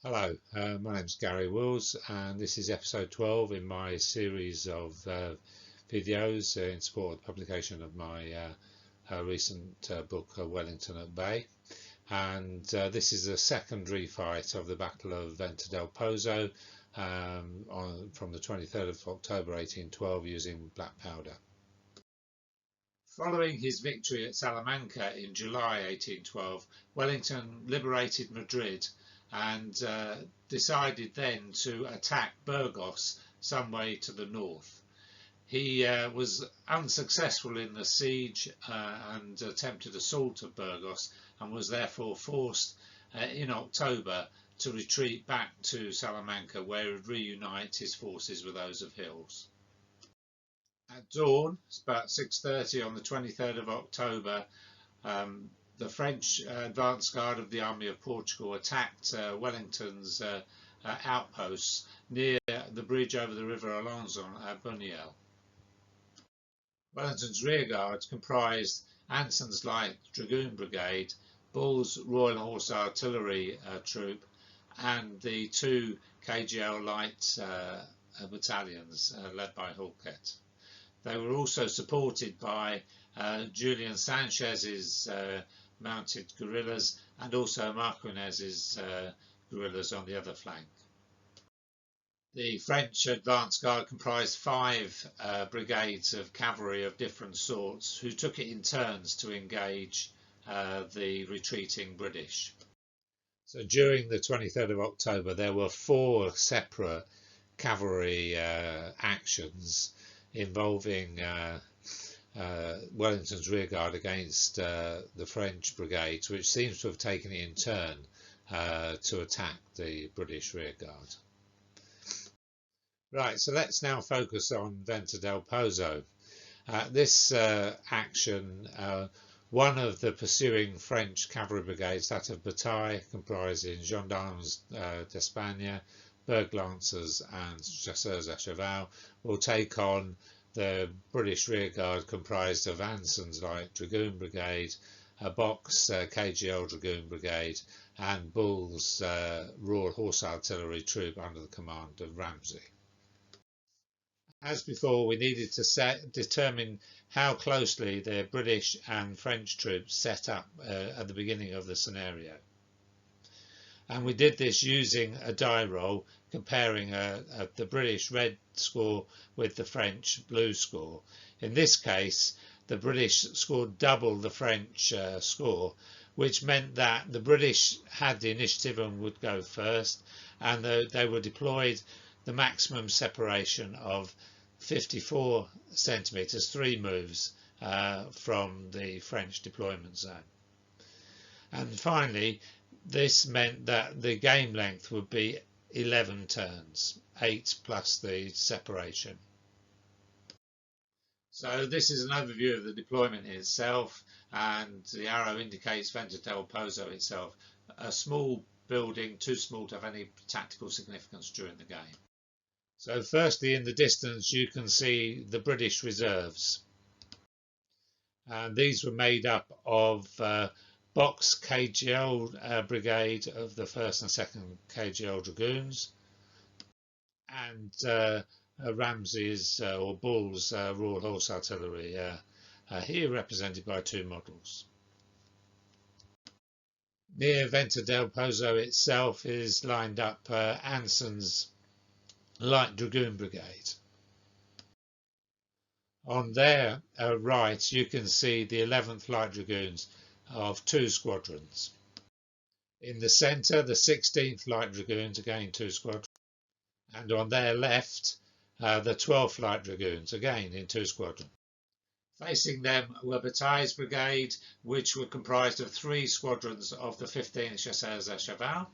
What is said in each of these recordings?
Hello, my name's Gary Wills, and this is episode 12 in my series of videos in support of the publication of my recent book, Wellington at Bay. And this is a second refight of the Battle of Venta del Pozo from the 23rd of October 1812 using black powder. Following his victory at Salamanca in July 1812, Wellington liberated Madrid and decided then to attack Burgos some way to the north. He was unsuccessful in the siege and attempted assault of Burgos, and was therefore forced in October to retreat back to Salamanca, where he would reunite his forces with those of Hill's. At dawn, about 6:30 on the 23rd of October, the French advance guard of the Army of Portugal attacked Wellington's outposts near the bridge over the River Alençon at Beteille. Wellington's rearguard comprised Anson's Light Dragoon Brigade, Bull's Royal Horse Artillery Troop, and the two KGL Light battalions led by Halket. They were also supported by Julian Sanchez's mounted guerrillas and also Marquinez's guerrillas on the other flank. The French advance guard comprised 5 brigades of cavalry of different sorts, who took it in turns to engage the retreating British. So during the 23rd of October there were 4 separate cavalry actions involving Wellington's rearguard against the French brigades, which seems to have taken it in turn to attack the British rearguard. Right, so let's now focus on Venta del Pozo. This action, one of the pursuing French cavalry brigades, that of Beteille, comprising gendarmes d'Espagne, Berglancers and chasseurs à cheval, will take on the British rearguard comprised of Anson's Light Dragoon Brigade, a Box KGL Dragoon Brigade, and Bull's Royal Horse Artillery Troop under the command of Ramsay. As before, we needed to determine how closely the British and French troops set up at the beginning of the scenario. And we did this using a die roll, comparing the British red score with the French blue score. In this case, the British scored double the French score, which meant that the British had the initiative and would go first, and they were deployed the maximum separation of 54 centimetres, 3 moves from the French deployment zone. And finally, this meant that the game length would be 11 turns, 8 plus the separation. So this is an overview of the deployment itself, and the arrow indicates Venta del Pozo itself. A small building, too small to have any tactical significance during the game. So firstly, in the distance you can see the British reserves, and these were made up of Box KGL Brigade of the 1st and 2nd KGL Dragoons, and Ramsay's or Bull's Royal Horse Artillery, here represented by 2 models. Near Venta del Pozo itself is lined up Anson's Light Dragoon Brigade. On their right you can see the 11th Light Dragoons of 2 squadrons. In the centre, the 16th Light Dragoons, again 2 squadrons, and on their left the 12th Light Dragoons, again in 2 squadrons. Facing them were Beteille's brigade, which were comprised of 3 squadrons of the 15th Chasseurs à Cheval,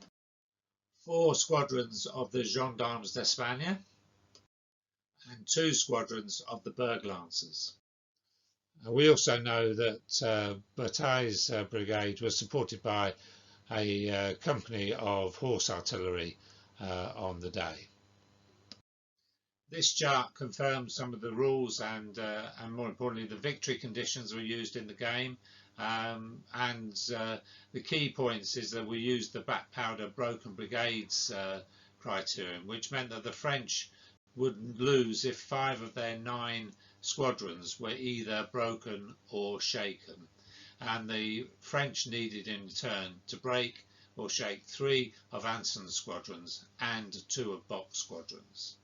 4 squadrons of the Gendarmes d'Espagne, and 2 squadrons of the Berglancers. We also know that Beteille's brigade was supported by a company of horse artillery on the day. This chart confirms some of the rules and more importantly the victory conditions were used in the game. The key points is that we used the back powder broken brigades criterion, which meant that the French would lose if 5 of their 9 squadrons were either broken or shaken, and the French needed in turn to break or shake 3 of Anson's squadrons and 2 of Bock's squadrons.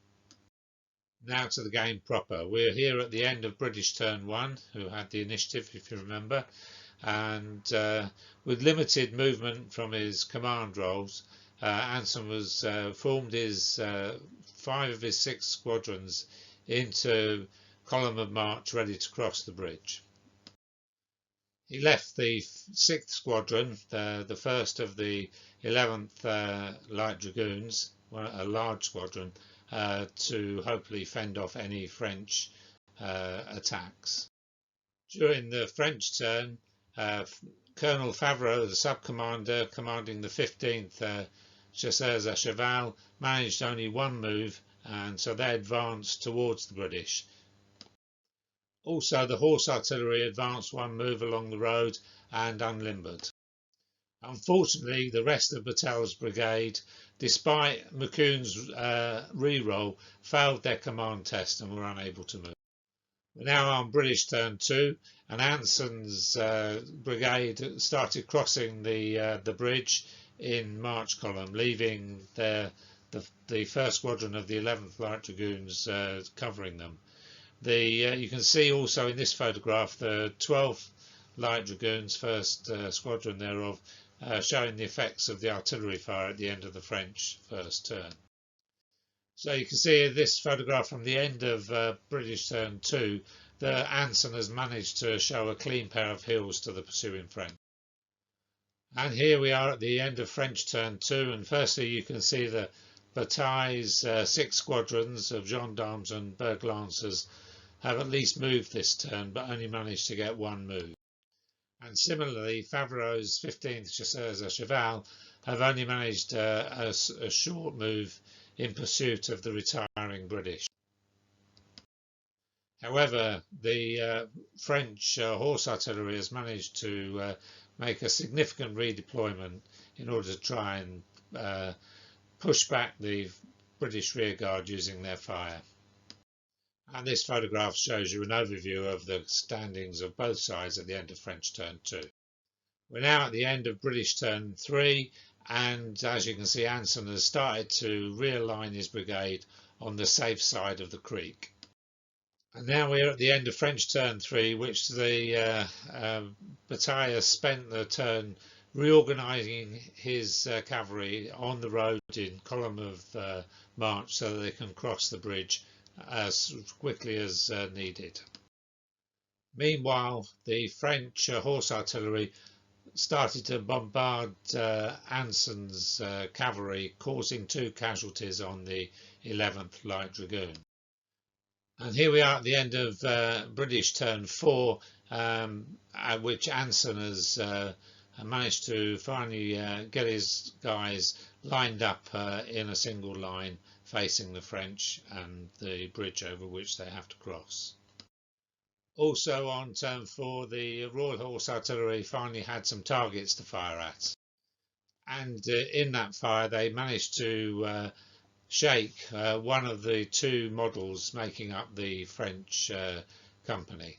Now to the game proper. We're here at the end of British turn 1, who had the initiative, if you remember, and with limited movement from his command roles, Anson was formed his 5 of his 6 squadrons into column of march ready to cross the bridge. He left the 6th squadron, the first of the 11th Light Dragoons, a large squadron, to hopefully fend off any French attacks. During the French turn, Colonel Favreau, the sub-commander commanding the 15th Chasseurs à Cheval, managed only 1 move, and so they advanced towards the British. Also, the horse artillery advanced 1 move along the road and unlimbered. Unfortunately, the rest of Beteille's brigade, despite McCoon's re-roll, failed their command test and were unable to move. We're now on British turn 2, and Anson's brigade started crossing the bridge in march column, leaving the 1st squadron of the 11th Light Dragoons covering them. You can see also in this photograph the 12th Light Dragoons, 1st squadron thereof, showing the effects of the artillery fire at the end of the French first turn. So you can see in this photograph from the end of British turn 2 that Anson has managed to show a clean pair of heels to the pursuing French. And here we are at the end of French turn 2, and firstly you can see the Beteille's 6 squadrons of gendarmes and Berg Lancers have at least moved this turn, but only managed to get 1 move. And similarly, Favreau's 15th Chasseurs à Cheval have only managed a short move in pursuit of the retiring British. However, the French horse artillery has managed to make a significant redeployment in order to try and push back the British rearguard using their fire. And this photograph shows you an overview of the standings of both sides at the end of French turn 2. We're now at the end of British turn 3, and as you can see, Anson has started to realign his brigade on the safe side of the creek. And now we're at the end of French turn 3, which the Beteille has spent the turn reorganising his cavalry on the road in column of march so that they can cross the bridge as quickly as needed. Meanwhile, the French horse artillery started to bombard Anson's cavalry, causing 2 casualties on the 11th Light Dragoon. And here we are at the end of British turn 4, at which Anson has managed to finally get his guys lined up in a single line facing the French and the bridge over which they have to cross. Also on turn 4, the Royal Horse Artillery finally had some targets to fire at, and in that fire they managed to shake 1 of the 2 models making up the French company.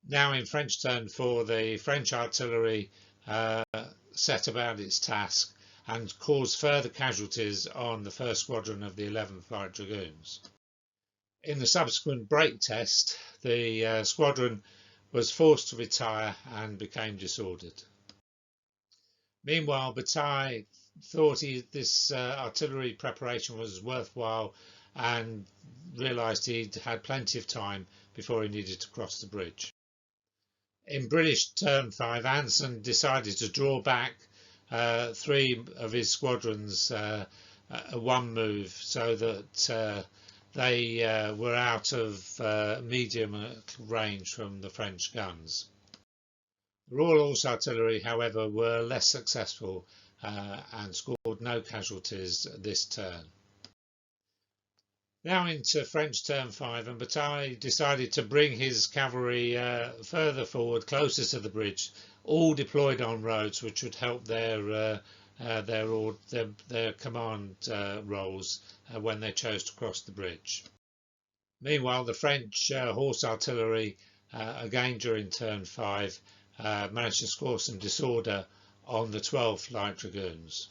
Now in French turn 4, the French artillery set about its task and caused further casualties on the 1st squadron of the 11th Light Dragoons. In the subsequent break test, the squadron was forced to retire and became disordered. Meanwhile, Beteille thought this artillery preparation was worthwhile and realised he'd had plenty of time before he needed to cross the bridge. In British turn 5, Anson decided to draw back 3 of his squadrons 1 move so that they were out of medium range from the French guns. The Royal Horse Artillery, however, were less successful and scored no casualties this turn. Now into French turn 5, and Beteille decided to bring his cavalry further forward, closer to the bridge, all deployed on roads, which would help their command roles when they chose to cross the bridge. Meanwhile, the French horse artillery, again during turn 5, managed to score some disorder on the 12th Light Dragoons.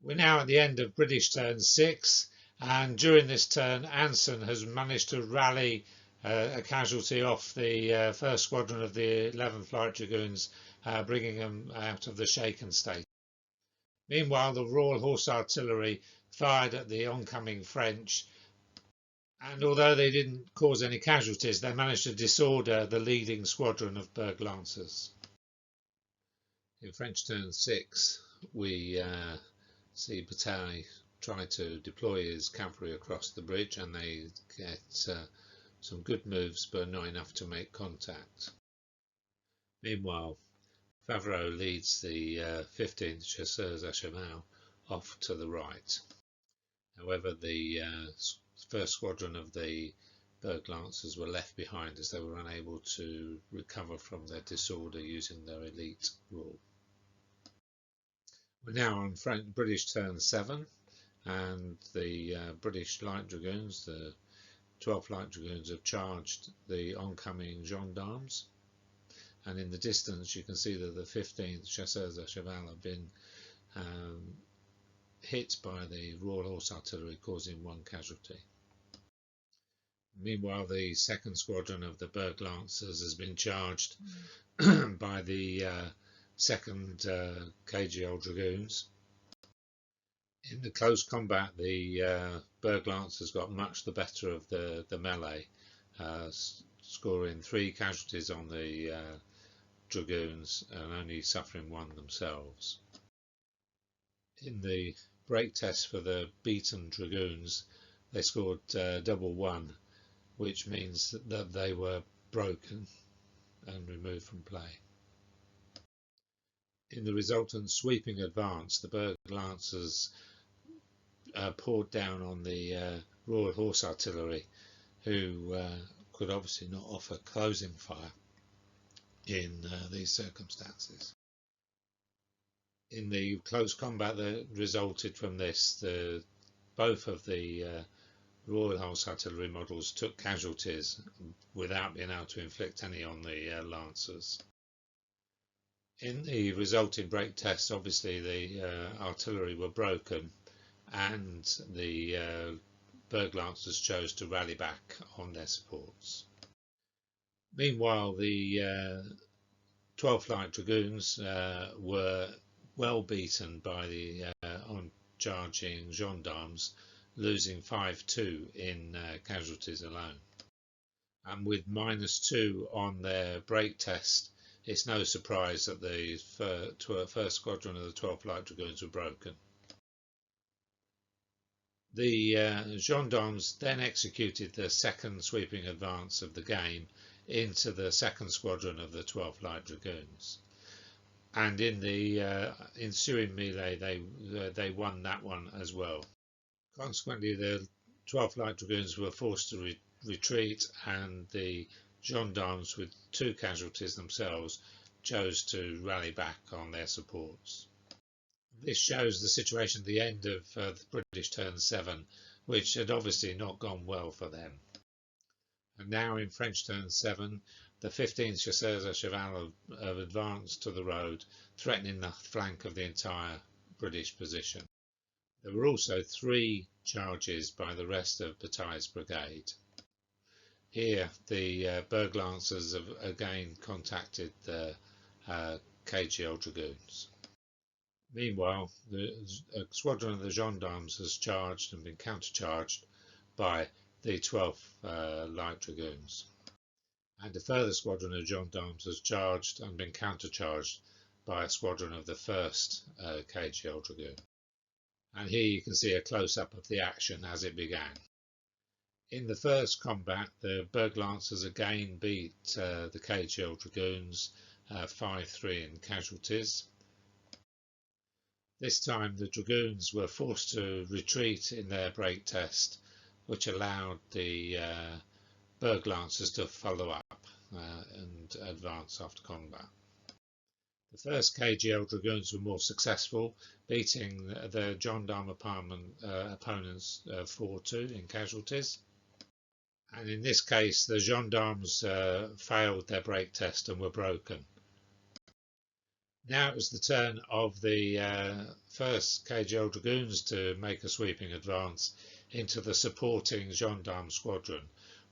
We're now at the end of British turn 6, and during this turn Anson has managed to rally a casualty off the first squadron of the 11th Light Dragoons, bringing them out of the shaken state. Meanwhile, the Royal Horse Artillery fired at the oncoming French, and although they didn't cause any casualties, they managed to disorder the leading squadron of Berg Lancers. In French turn 6, we see Beteille try to deploy his cavalry across the bridge, and they get some good moves, but not enough to make contact. Meanwhile, Favreau leads the 15th Chasseurs à Cheval off to the right. However, the first squadron of the Berg Lancers were left behind as they were unable to recover from their disorder using their elite rule. We're now on British turn 7, and the British Light Dragoons, the 12th Light Dragoons, have charged the oncoming gendarmes, and in the distance you can see that the 15th Chasseurs à Cheval have been hit by the Royal Horse Artillery, causing 1 casualty. Meanwhile, the 2nd Squadron of the Berg Lancers has been charged by the 2nd KGL Dragoons. In the close combat, the Berg Lancers got much the better of the melee, scoring 3 casualties on the Dragoons and only suffering 1 themselves. In the break test for the beaten Dragoons, they scored double 1, which means that they were broken and removed from play. In the resultant sweeping advance, the Berg Lancers poured down on the Royal Horse Artillery, who could obviously not offer closing fire in these circumstances. In the close combat that resulted from this, both of the Royal Horse Artillery models took casualties without being able to inflict any on the Lancers. In the resulting break test, obviously the artillery were broken, and the Berg Lancers chose to rally back on their supports. Meanwhile, the 12th Light Dragoons were well beaten by the on-charging gendarmes, losing 5-2 in casualties alone. And with -2 on their break test, it's no surprise that the first squadron of the 12th Light Dragoons were broken. The gendarmes then executed the 2nd sweeping advance of the game into the 2nd squadron of the 12th Light Dragoons, and in the ensuing melee they won that one as well. Consequently, the 12th Light Dragoons were forced to retreat, and the gendarmes, with 2 casualties themselves, chose to rally back on their supports. This shows the situation at the end of the British turn 7, which had obviously not gone well for them. And now in French turn 7, the 15th Chasseurs à Cheval have advanced to the road, threatening the flank of the entire British position. There were also 3 charges by the rest of Beteille's brigade. Here the Berg Lancers have again contacted the KGL Dragoons. Meanwhile, a squadron of the gendarmes has charged and been countercharged by the 12th Light Dragoons, and a further squadron of gendarmes has charged and been countercharged by a squadron of the 1st KGL Dragoon. And here you can see a close-up of the action as it began. In the first combat, the Berg Lancers again beat the KGL Dragoons 5-3 in casualties. This time the Dragoons were forced to retreat in their break test, which allowed the Berg Lancers to follow up and advance after combat. The first KGL Dragoons were more successful, beating their gendarme opponents 4-2 in casualties. And in this case, the gendarmes failed their break test and were broken. Now it was the turn of the first KGL Dragoons to make a sweeping advance into the supporting gendarme squadron,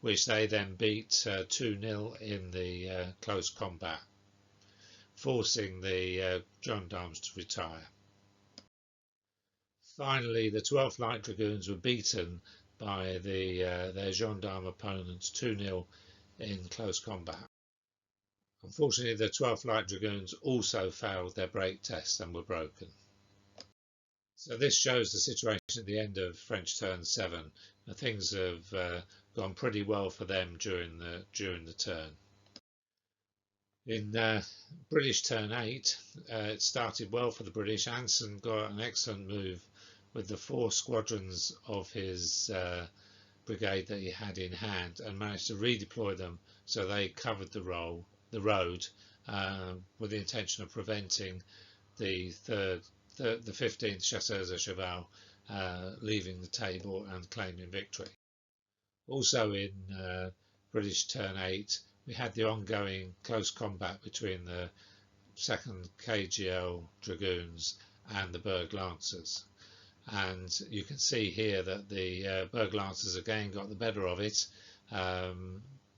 which they then beat 2-0 in the close combat, forcing the gendarmes to retire. Finally, the 12th Light Dragoons were beaten by their gendarme opponents 2-0 in close combat. Unfortunately, the 12th Light Dragoons also failed their break test and were broken. So this shows the situation at the end of French turn 7. Things have gone pretty well for them during the turn. In British turn 8, it started well for the British. Anson got an excellent move with the 4 squadrons of his brigade that he had in hand and managed to redeploy them so they covered the road with the intention of preventing the 15th Chasseurs à Cheval leaving the table and claiming victory. Also in British turn 8, we had the ongoing close combat between the 2nd KGL Dragoons and the Berg Lancers. And you can see here that the Berg Lancers again got the better of it.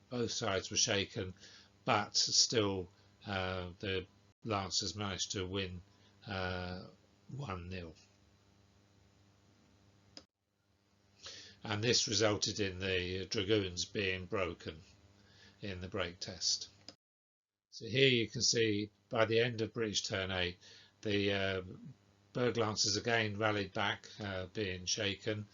Both sides were shaken, but still the Lancers managed to win 1-0. And this resulted in the Dragoons being broken in the break test. So here you can see by the end of British turn 8, the Berg Lancers again rallied back, being shaken,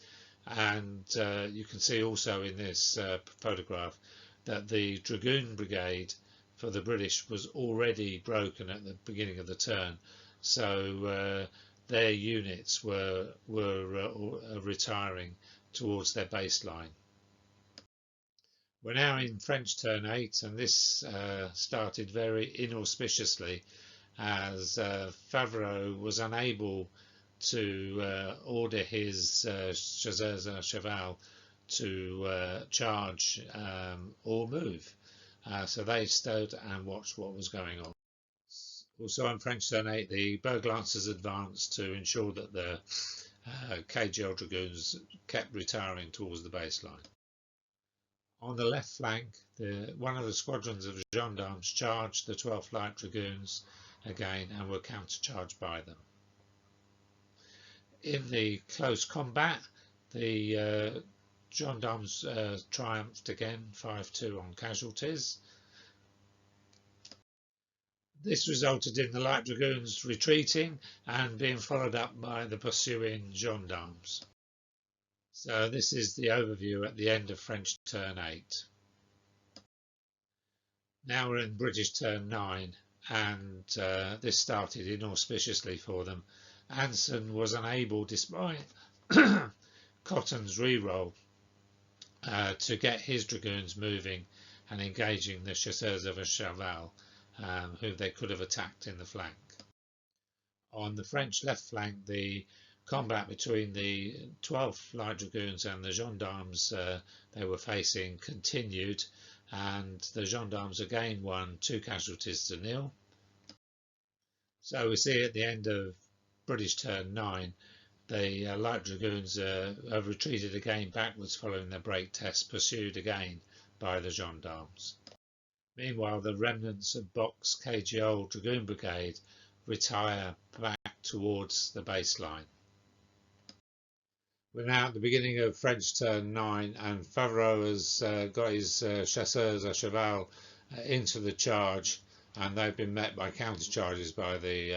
and you can see also in this photograph that the Dragoon Brigade for the British was already broken at the beginning of the turn, so their units were retiring towards their baseline. We're now in French turn 8, and this started very inauspiciously as Favreau was unable to order his Chasseurs à Cheval to charge or move. So they stood and watched what was going on. Also in French turn 8, the Berg Lancers advanced to ensure that the KGL Dragoons kept retiring towards the baseline. On the left flank, one of the squadrons of gendarmes charged the 12th Light Dragoons again and were countercharged by them. In the close combat, the gendarmes triumphed again, 5-2 on casualties. This resulted in the Light Dragoons retreating and being followed up by the pursuing gendarmes. So this is the overview at the end of French turn 8. Now we're in British turn 9, and this started inauspiciously for them. Anson was unable, despite Cotton's re-roll, to get his dragoons moving and engaging the Chasseurs of Cheval, who they could have attacked in the flank. On the French left flank, the combat between the 12th Light Dragoons and the gendarmes they were facing continued, and the gendarmes again won 2 casualties to 0. So we see at the end of British turn 9, the Light Dragoons have retreated again backwards following their break test, pursued again by the gendarmes. Meanwhile, the remnants of Bock's KGL Dragoon Brigade retire back towards the baseline. We're now at the beginning of French turn 9, and Favreau has got his Chasseurs à Cheval into the charge, and they've been met by countercharges by the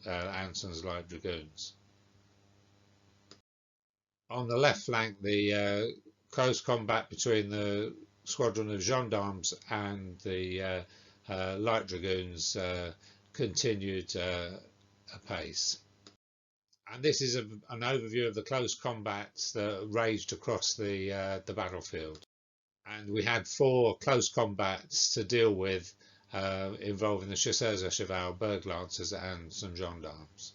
Anson's Light Dragoons. On the left flank, the close combat between the squadron of gendarmes and the Light Dragoons continued apace. And this is an overview of the close combats that raged across the battlefield. And we had 4 close combats to deal with involving the chasseurs à cheval, Berg Lancers, and some gendarmes.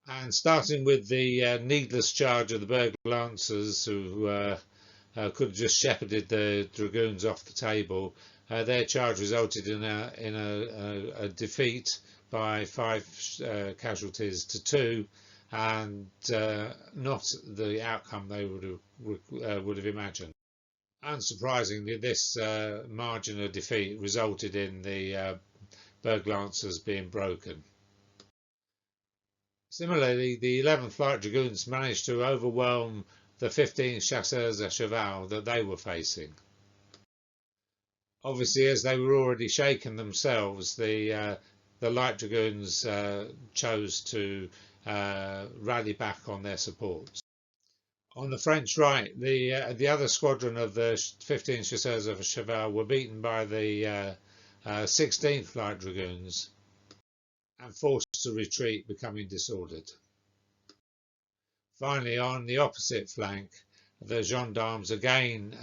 And starting with the needless charge of the Berg Lancers, who could have just shepherded the dragoons off the table, their charge resulted in a defeat by 5 casualties to 2, and not the outcome they would have imagined. Unsurprisingly, this margin of defeat resulted in the Berg Lancers being broken. Similarly, the 11th Light Dragoons managed to overwhelm the 15 chasseurs à cheval that they were facing. Obviously, as they were already shaken themselves, the Light Dragoons chose to rally back on their supports. On the French right, the other squadron of the 15 chasseurs à cheval were beaten by the 16th Light Dragoons and forced to retreat, becoming disordered. Finally, on the opposite flank, the gendarmes again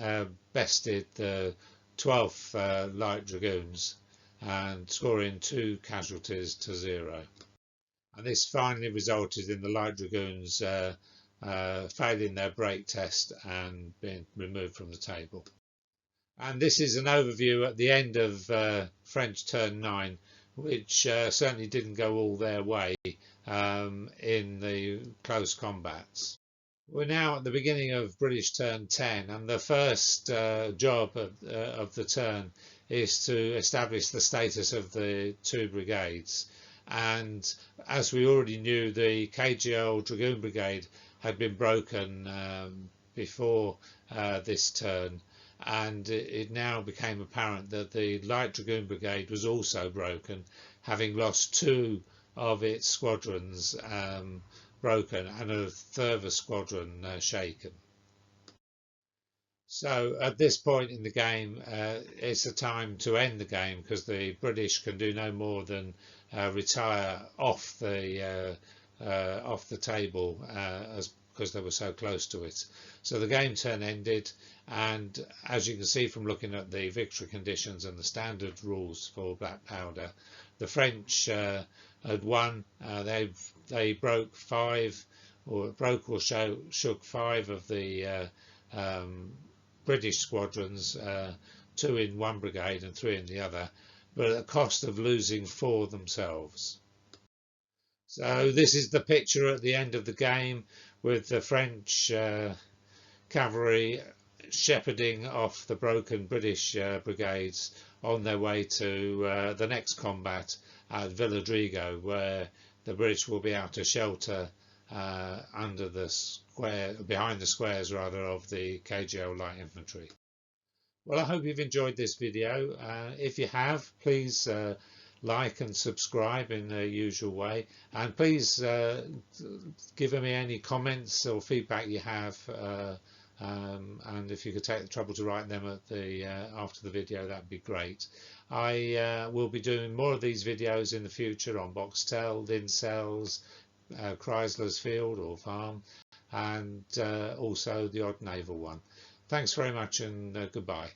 bested the 12th Light Dragoons and scoring 2 casualties to 0. And this finally resulted in the Light Dragoons failing their break test and being removed from the table. And this is an overview at the end of French turn 9, which certainly didn't go all their way in the close combats. We're now at the beginning of British turn 10, and the first job of the turn is to establish the status of the 2 brigades. And as we already knew, the KGL Dragoon Brigade had been broken before this turn, and it now became apparent that the Light Dragoon Brigade was also broken, having lost 2 of its squadrons broken and a further squadron shaken. So at this point in the game, it's a time to end the game, because the British can do no more than retire off the table because they were so close to it. So the game turn ended, and as you can see from looking at the victory conditions and the standard rules for black powder, the French had won. They broke 5, or broke or shook 5 of the British squadrons, 2 in one brigade and 3 in the other, but at the cost of losing 4 themselves. So this is the picture at the end of the game, with the French cavalry shepherding off the broken British brigades on their way to the next combat at Villadrigo, where the British will be able to shelter under the square, behind the squares rather, of the KGL light infantry. Well, I hope you've enjoyed this video. If you have, please like and subscribe in the usual way, and please give me any comments or feedback you have, and if you could take the trouble to write them at the after the video, that'd be great. I will be doing more of these videos in the future on Boxtel, Lincels, Chrysler's Field or Farm, and also the odd naval one. Thanks very much, and goodbye.